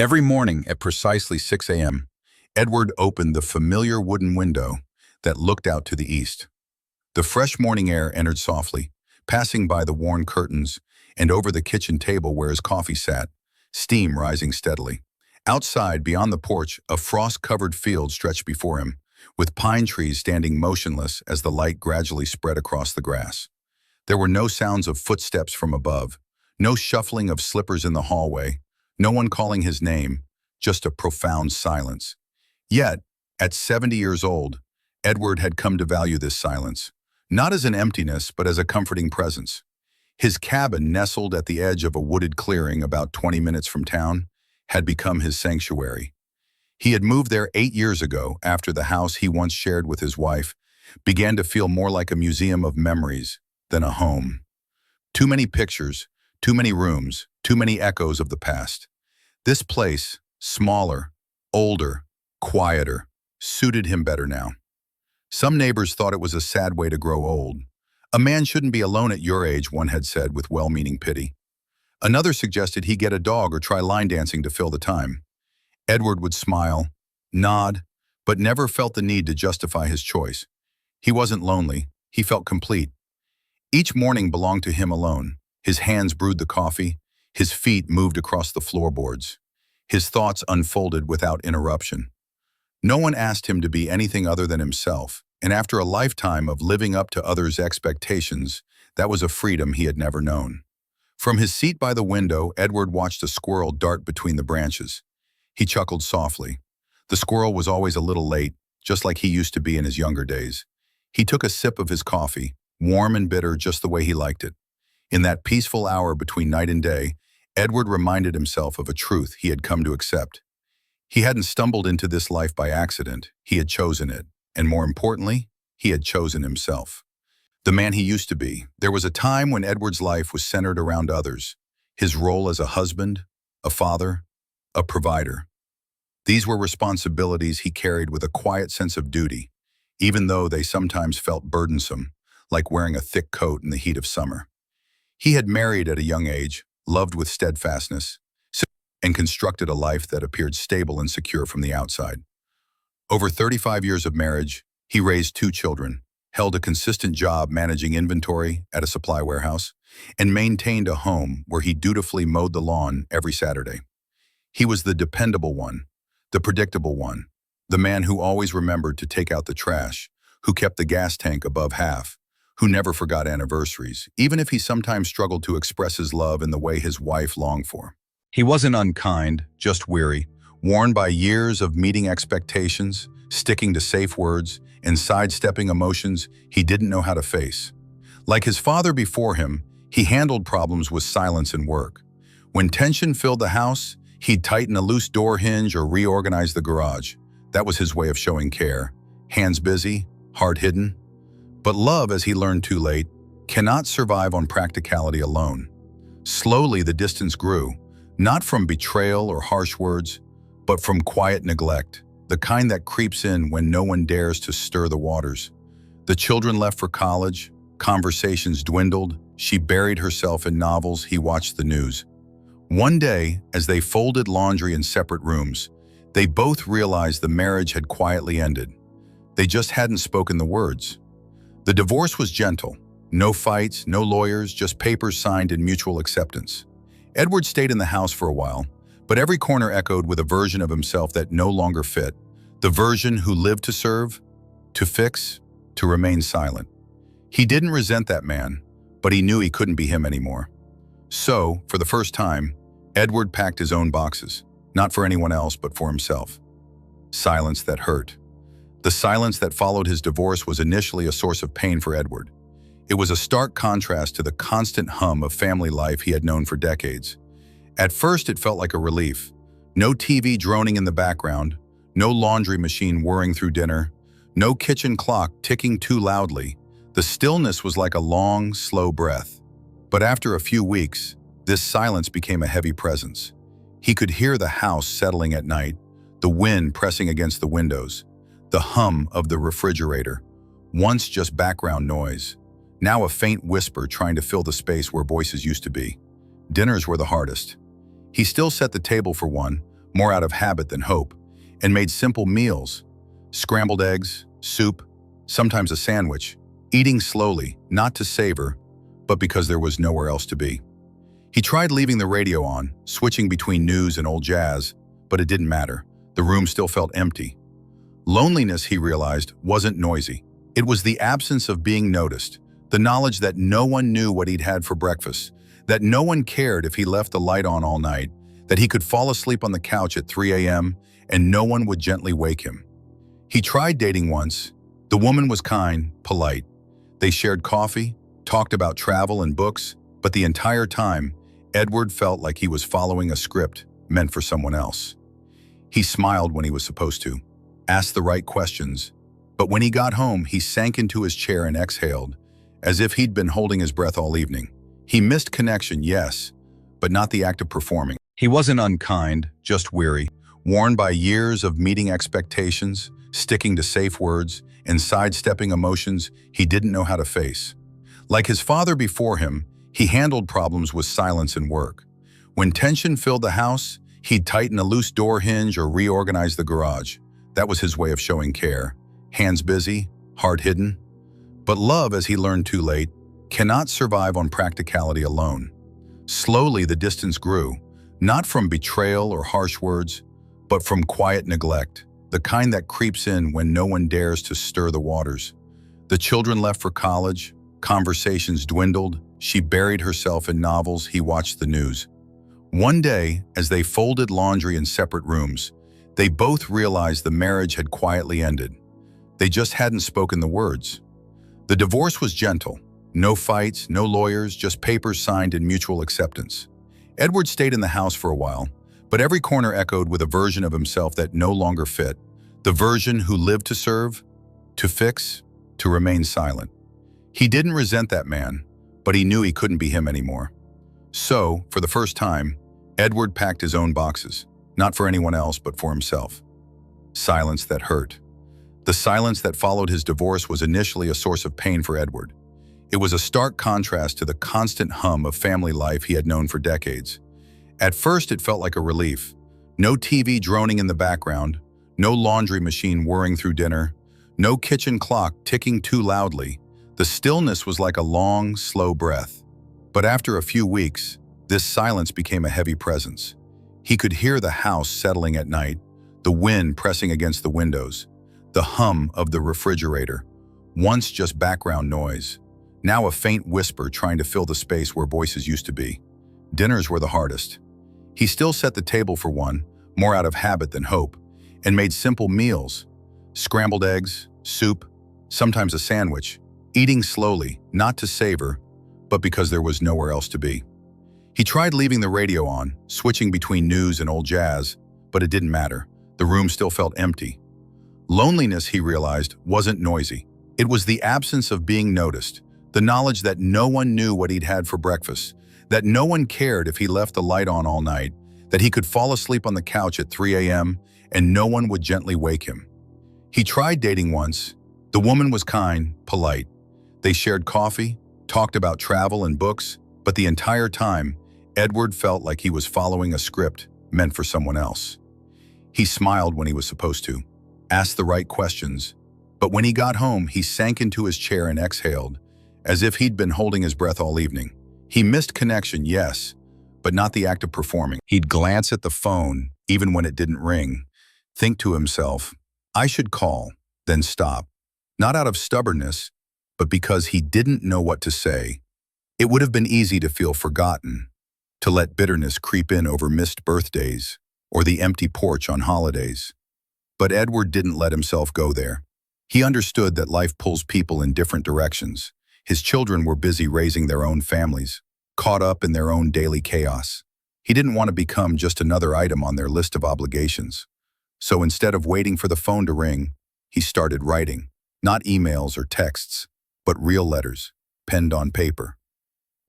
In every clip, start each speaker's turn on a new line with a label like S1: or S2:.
S1: Every morning at precisely 6 a.m., Edward opened the familiar wooden window that looked out to the east. The fresh morning air entered softly, passing by the worn curtains and over the kitchen table where his coffee sat, steam rising steadily. Outside, beyond the porch, a frost-covered field stretched before him, with pine trees standing motionless as the light gradually spread across the grass. There were no sounds of footsteps from above, no shuffling of slippers in the hallway, no one calling his name, just a profound silence. Yet, at 70 years old, Edward had come to value this silence, not as an emptiness but as a comforting presence. His cabin, nestled at the edge of a wooded clearing about 20 minutes from town, had become his sanctuary. He had moved there 8 years ago after the house he once shared with his wife began to feel more like a museum of memories than a home. Too many pictures, too many rooms, too many echoes of the past. This place, smaller, older, quieter, suited him better now. Some neighbors thought it was a sad way to grow old. A man shouldn't be alone at your age, one had said with well-meaning pity. Another suggested he get a dog or try line dancing to fill the time. Edward would smile, nod, but never felt the need to justify his choice. He wasn't lonely, he felt complete. Each morning belonged to him alone. His hands brewed the coffee, his feet moved across the floorboards. His thoughts unfolded without interruption. No one asked him to be anything other than himself, and after a lifetime of living up to others' expectations, that was a freedom he had never known. From his seat by the window, Edward watched a squirrel dart between the branches. He chuckled softly. The squirrel was always a little late, just like he used to be in his younger days. He took a sip of his coffee, warm and bitter just the way he liked it. In that peaceful hour between night and day, Edward reminded himself of a truth he had come to accept. He hadn't stumbled into this life by accident, he had chosen it, and more importantly, he had chosen himself. The man he used to be. There was a time when Edward's life was centered around others, his role as a husband, a father, a provider. These were responsibilities he carried with a quiet sense of duty, even though they sometimes felt burdensome, like wearing a thick coat in the heat of summer. He had married at a young age, loved with steadfastness, and constructed a life that appeared stable and secure from the outside. Over 35 years of marriage, he raised 2 children, held a consistent job managing inventory at a supply warehouse, and maintained a home where he dutifully mowed the lawn every Saturday. He was the dependable one, the predictable one, the man who always remembered to take out the trash, who kept the gas tank above half, who never forgot anniversaries, even if he sometimes struggled to express his love in the way his wife longed for. He wasn't unkind, just weary, worn by years of meeting expectations, sticking to safe words, and sidestepping emotions he didn't know how to face. Like his father before him, he handled problems with silence and work. When tension filled the house, he'd tighten a loose door hinge or reorganize the garage. That was his way of showing care. Hands busy, heart hidden. But love, as he learned too late, cannot survive on practicality alone. Slowly the distance grew, not from betrayal or harsh words, but from quiet neglect, the kind that creeps in when no one dares to stir the waters. The children left for college, conversations dwindled, she buried herself in novels, he watched the news. One day, as they folded laundry in separate rooms, they both realized the marriage had quietly ended. They just hadn't spoken the words. The divorce was gentle. No fights, no lawyers, just papers signed in mutual acceptance. Edward stayed in the house for a while, but every corner echoed with a version of himself that no longer fit. The version who lived to serve, to fix, to remain silent. He didn't resent that man, but he knew he couldn't be him anymore. So, for the first time, Edward packed his own boxes, not for anyone else but for himself. Silence that hurt. The silence that followed his divorce was initially a source of pain for Edward. It was a stark contrast to the constant hum of family life he had known for decades. At first, it felt like a relief. No TV droning in the background, no laundry machine whirring through dinner, no kitchen clock ticking too loudly. The stillness was like a long, slow breath. But after a few weeks, this silence became a heavy presence. He could hear the house settling at night, the wind pressing against the windows, the hum of the refrigerator, once just background noise, now a faint whisper trying to fill the space where voices used to be. Dinners were the hardest. He still set the table for one, more out of habit than hope, and made simple meals, scrambled eggs, soup, sometimes a sandwich, eating slowly, not to savor, but because there was nowhere else to be. He tried leaving the radio on, switching between news and old jazz, but it didn't matter. The room still felt empty. Loneliness, he realized, wasn't noisy. It was the absence of being noticed, the knowledge that no one knew what he'd had for breakfast, that no one cared if he left the light on all night, that he could fall asleep on the couch at 3 a.m. and no one would gently wake him. He tried dating once. The woman was kind, polite. They shared coffee, talked about travel and books, but the entire time, Edward felt like he was following a script meant for someone else. He smiled when he was supposed to, asked the right questions, but when he got home, he sank into his chair and exhaled, as if he'd been holding his breath all evening. He missed connection, yes, but not the act of performing. He wasn't unkind, just weary, worn by years of meeting expectations, sticking to safe words, and sidestepping emotions he didn't know how to face. Like his father before him, he handled problems with silence and work. When tension filled the house, he'd tighten a loose door hinge or reorganize the garage. That was his way of showing care. Hands busy, heart hidden. But love, as he learned too late, cannot survive on practicality alone. Slowly, the distance grew, not from betrayal or harsh words, but from quiet neglect, the kind that creeps in when no one dares to stir the waters. The children left for college, conversations dwindled, she buried herself in novels, he watched the news. One day, as they folded laundry in separate rooms, they both realized the marriage had quietly ended. They just hadn't spoken the words. The divorce was gentle. No fights, no lawyers, just papers signed in mutual acceptance. Edward stayed in the house for a while, but every corner echoed with a version of himself that no longer fit. The version who lived to serve, to fix, to remain silent. He didn't resent that man, but he knew he couldn't be him anymore. So, for the first time, Edward packed his own boxes, not for anyone else, but for himself. Silence that hurt. The silence that followed his divorce was initially a source of pain for Edward. It was a stark contrast to the constant hum of family life he had known for decades. At first, it felt like a relief. No TV droning in the background, no laundry machine whirring through dinner, no kitchen clock ticking too loudly. The stillness was like a long, slow breath. But after a few weeks, this silence became a heavy presence. He could hear the house settling at night, the wind pressing against the windows, the hum of the refrigerator, once just background noise, now a faint whisper trying to fill the space where voices used to be. Dinners were the hardest. He still set the table for one, more out of habit than hope, and made simple meals, scrambled eggs, soup, sometimes a sandwich, eating slowly, not to savor, but because there was nowhere else to be. He tried leaving the radio on, switching between news and old jazz, but it didn't matter. The room still felt empty. Loneliness, he realized, wasn't noisy. It was the absence of being noticed, the knowledge that no one knew what he'd had for breakfast, that no one cared if he left the light on all night, that he could fall asleep on the couch at 3 a.m. and no one would gently wake him. He tried dating once. The woman was kind, polite. They shared coffee, talked about travel and books, but the entire time, Edward felt like he was following a script meant for someone else. He smiled when he was supposed to, asked the right questions, but when he got home, he sank into his chair and exhaled, as if he'd been holding his breath all evening. He missed connection, yes, but not the act of performing. He'd glance at the phone, even when it didn't ring, think to himself, I should call, then stop. Not out of stubbornness, but because he didn't know what to say. It would have been easy to feel forgotten, to let bitterness creep in over missed birthdays or the empty porch on holidays. But Edward didn't let himself go there. He understood that life pulls people in different directions. His children were busy raising their own families, caught up in their own daily chaos. He didn't want to become just another item on their list of obligations. So instead of waiting for the phone to ring, he started writing, not emails or texts, but real letters, penned on paper.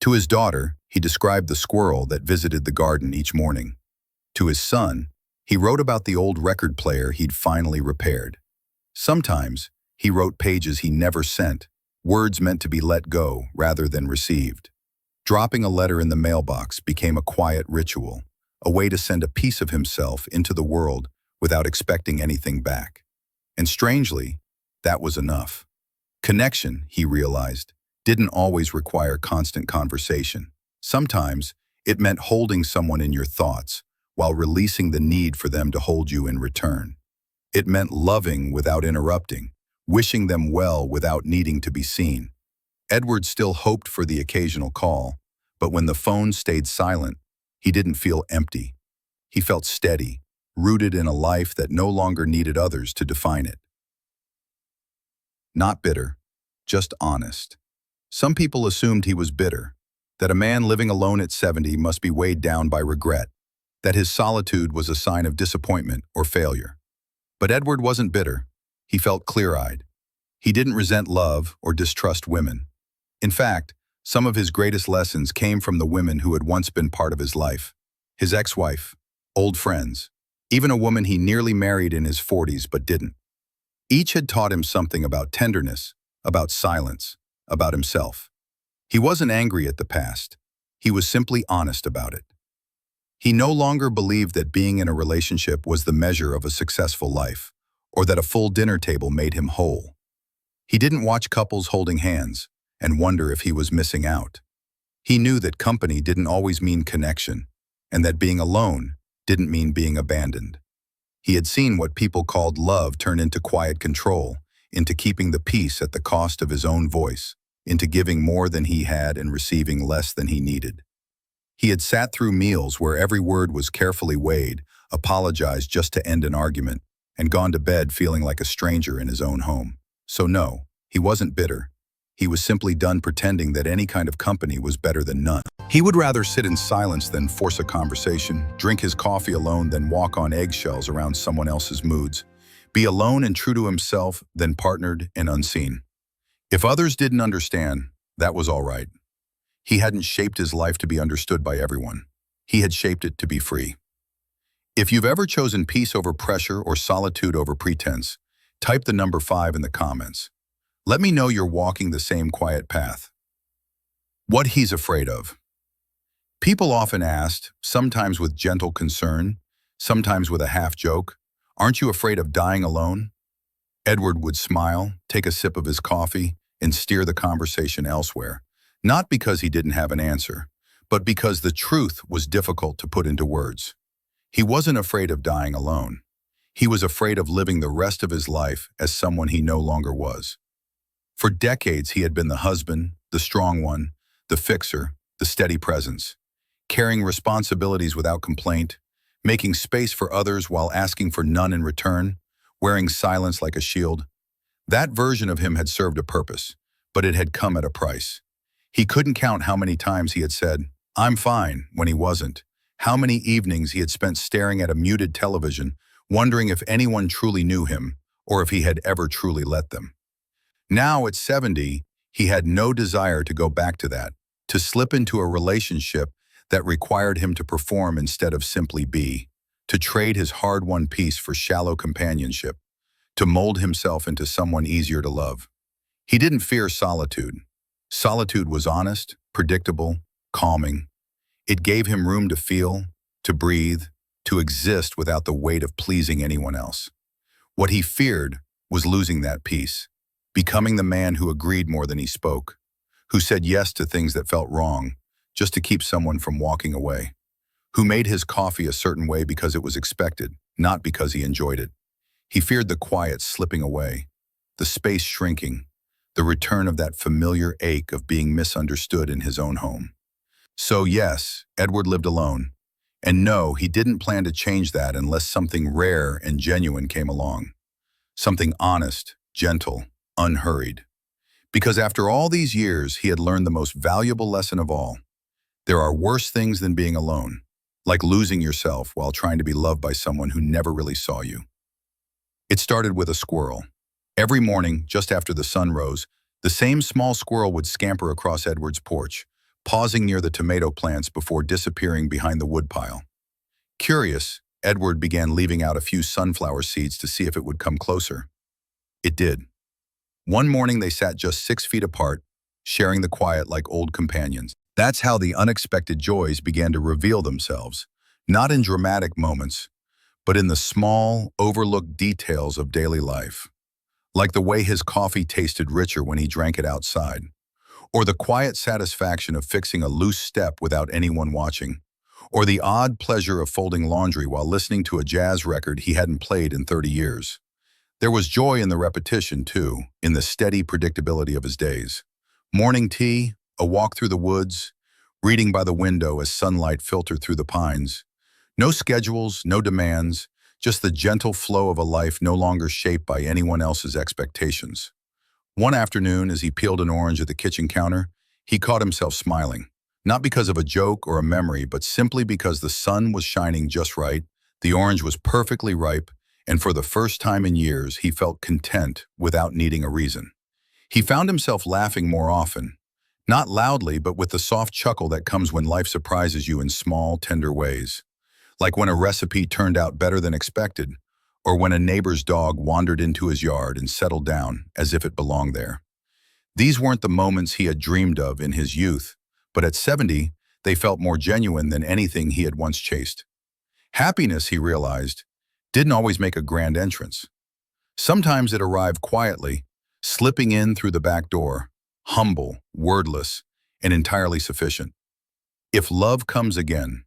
S1: To his daughter, he described the squirrel that visited the garden each morning. To his son, he wrote about the old record player he'd finally repaired. Sometimes, he wrote pages he never sent, words meant to be let go rather than received. Dropping a letter in the mailbox became a quiet ritual, a way to send a piece of himself into the world without expecting anything back. And strangely, that was enough. Connection, he realized, didn't always require constant conversation. Sometimes, it meant holding someone in your thoughts while releasing the need for them to hold you in return. It meant loving without interrupting, wishing them well without needing to be seen. Edward still hoped for the occasional call, but when the phone stayed silent, he didn't feel empty. He felt steady, rooted in a life that no longer needed others to define it. Not bitter, just honest. Some people assumed he was bitter, that a man living alone at 70 must be weighed down by regret, that his solitude was a sign of disappointment or failure. But Edward wasn't bitter. He felt clear-eyed. He didn't resent love or distrust women. In fact, some of his greatest lessons came from the women who had once been part of his life. His ex-wife, old friends, even a woman he nearly married in his 40s but didn't. Each had taught him something about tenderness, about silence, about himself. He wasn't angry at the past. He was simply honest about it. He no longer believed that being in a relationship was the measure of a successful life, or that a full dinner table made him whole. He didn't watch couples holding hands and wonder if he was missing out. He knew that company didn't always mean connection, and that being alone didn't mean being abandoned. He had seen what people called love turn into quiet control, into keeping the peace at the cost of his own voice, into giving more than he had and receiving less than he needed. He had sat through meals where every word was carefully weighed, apologized just to end an argument, and gone to bed feeling like a stranger in his own home. So no, he wasn't bitter. He was simply done pretending that any kind of company was better than none. He would rather sit in silence than force a conversation, drink his coffee alone than walk on eggshells around someone else's moods, be alone and true to himself than partnered and unseen. If others didn't understand, that was all right. He hadn't shaped his life to be understood by everyone. He had shaped it to be free. If you've ever chosen peace over pressure or solitude over pretense, type the number 5 in the comments. Let me know you're walking the same quiet path. What he's afraid of. People often asked, sometimes with gentle concern, sometimes with a half joke, "Aren't you afraid of dying alone?" Edward would smile, take a sip of his coffee, and steer the conversation elsewhere, not because he didn't have an answer, but because the truth was difficult to put into words. He wasn't afraid of dying alone. He was afraid of living the rest of his life as someone he no longer was. For decades, he had been the husband, the strong one, the fixer, the steady presence, carrying responsibilities without complaint, making space for others while asking for none in return, wearing silence like a shield. That version of him had served a purpose, but it had come at a price. He couldn't count how many times he had said, "I'm fine," when he wasn't, how many evenings he had spent staring at a muted television, wondering if anyone truly knew him, or if he had ever truly let them. Now, at 70, he had no desire to go back to that, to slip into a relationship that required him to perform instead of simply be, to trade his hard-won peace for shallow companionship, to mold himself into someone easier to love. He didn't fear solitude. Solitude was honest, predictable, calming. It gave him room to feel, to breathe, to exist without the weight of pleasing anyone else. What he feared was losing that peace, becoming the man who agreed more than he spoke, who said yes to things that felt wrong, just to keep someone from walking away, who made his coffee a certain way because it was expected, not because he enjoyed it. He feared the quiet slipping away, the space shrinking, the return of that familiar ache of being misunderstood in his own home. So yes, Edward lived alone. And no, he didn't plan to change that unless something rare and genuine came along. Something honest, gentle, unhurried. Because after all these years, he had learned the most valuable lesson of all. There are worse things than being alone, like losing yourself while trying to be loved by someone who never really saw you. It started with a squirrel. Every morning, just after the sun rose, the same small squirrel would scamper across Edward's porch, pausing near the tomato plants before disappearing behind the woodpile. Curious, Edward began leaving out a few sunflower seeds to see if it would come closer. It did. One morning they sat just 6 feet apart, sharing the quiet like old companions. That's how the unexpected joys began to reveal themselves. Not in dramatic moments, but in the small, overlooked details of daily life. Like the way his coffee tasted richer when he drank it outside, or the quiet satisfaction of fixing a loose step without anyone watching, or the odd pleasure of folding laundry while listening to a jazz record he hadn't played in 30 years. There was joy in the repetition, too, in the steady predictability of his days. Morning tea, a walk through the woods, reading by the window as sunlight filtered through the pines. No schedules, no demands, just the gentle flow of a life no longer shaped by anyone else's expectations. One afternoon, as he peeled an orange at the kitchen counter, he caught himself smiling. Not because of a joke or a memory, but simply because the sun was shining just right, the orange was perfectly ripe, and for the first time in years, he felt content without needing a reason. He found himself laughing more often, not loudly, but with the soft chuckle that comes when life surprises you in small, tender ways. Like when a recipe turned out better than expected, or when a neighbor's dog wandered into his yard and settled down as if it belonged there. These weren't the moments he had dreamed of in his youth, but at 70, they felt more genuine than anything he had once chased. Happiness, he realized, didn't always make a grand entrance. Sometimes it arrived quietly, slipping in through the back door, humble, wordless, and entirely sufficient. If love comes again,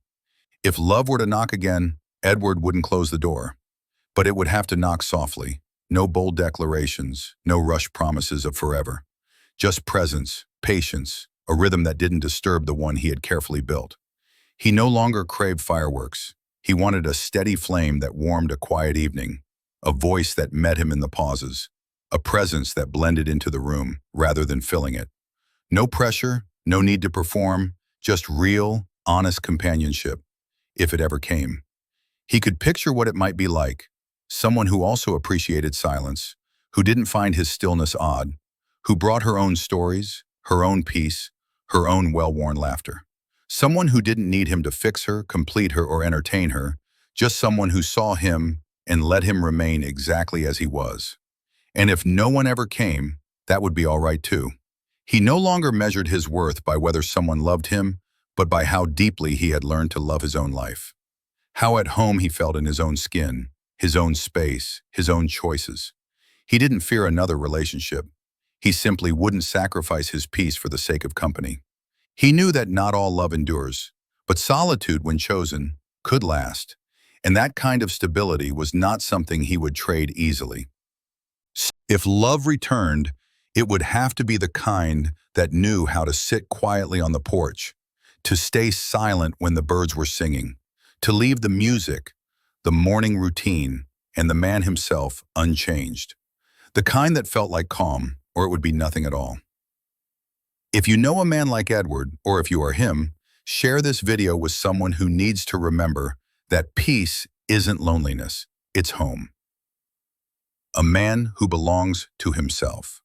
S1: if love were to knock again, Edward wouldn't close the door. But it would have to knock softly. No bold declarations, no rushed promises of forever. Just presence, patience, a rhythm that didn't disturb the one he had carefully built. He no longer craved fireworks. He wanted a steady flame that warmed a quiet evening, a voice that met him in the pauses, a presence that blended into the room rather than filling it. No pressure, no need to perform, just real, honest companionship, if it ever came. He could picture what it might be like. Someone who also appreciated silence, who didn't find his stillness odd, who brought her own stories, her own peace, her own well-worn laughter. Someone who didn't need him to fix her, complete her, or entertain her, just someone who saw him and let him remain exactly as he was. And if no one ever came, that would be all right too. He no longer measured his worth by whether someone loved him, but by how deeply he had learned to love his own life. How at home he felt in his own skin, his own space, his own choices. He didn't fear another relationship. He simply wouldn't sacrifice his peace for the sake of company. He knew that not all love endures, but solitude, when chosen, could last, and that kind of stability was not something he would trade easily. If love returned, it would have to be the kind that knew how to sit quietly on the porch, to stay silent when the birds were singing, to leave the music, the morning routine, and the man himself unchanged. The kind that felt like calm, or it would be nothing at all. If you know a man like Edward, or if you are him, share this video with someone who needs to remember that peace isn't loneliness, it's home. A man who belongs to himself.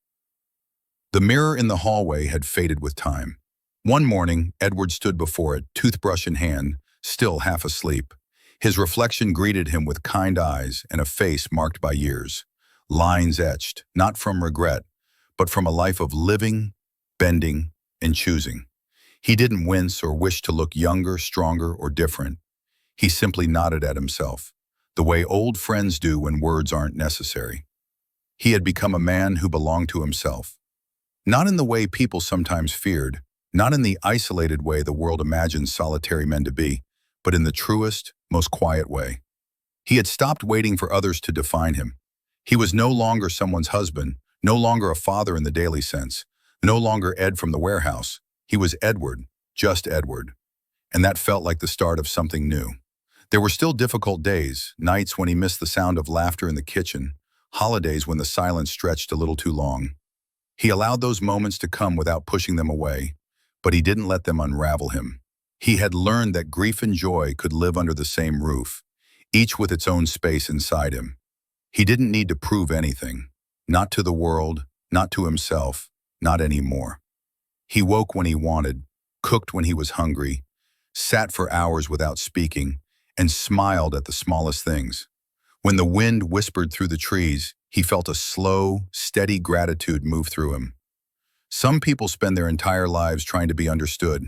S1: The mirror in the hallway had faded with time. One morning, Edward stood before it, toothbrush in hand, still half asleep. His reflection greeted him with kind eyes and a face marked by years. Lines etched, not from regret, but from a life of living, bending, and choosing. He didn't wince or wish to look younger, stronger, or different. He simply nodded at himself, the way old friends do when words aren't necessary. He had become a man who belonged to himself. Not in the way people sometimes feared, not in the isolated way the world imagines solitary men to be, but in the truest, most quiet way. He had stopped waiting for others to define him. He was no longer someone's husband, no longer a father in the daily sense, no longer Ed from the warehouse. He was Edward, just Edward. And that felt like the start of something new. There were still difficult days, nights when he missed the sound of laughter in the kitchen, holidays when the silence stretched a little too long. He allowed those moments to come without pushing them away, but he didn't let them unravel him. He had learned that grief and joy could live under the same roof, each with its own space inside him. He didn't need to prove anything, not to the world, not to himself, not anymore. He woke when he wanted, cooked when he was hungry, sat for hours without speaking, and smiled at the smallest things. When the wind whispered through the trees, he felt a slow, steady gratitude move through him. Some people spend their entire lives trying to be understood.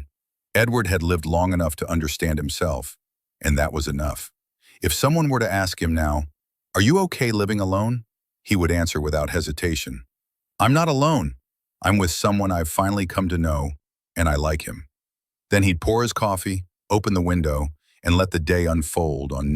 S1: Edward had lived long enough to understand himself, and that was enough. If someone were to ask him now, "Are you okay living alone?" he would answer without hesitation, "I'm not alone. I'm with someone I've finally come to know, and I like him." Then he'd pour his coffee, open the window, and let the day unfold on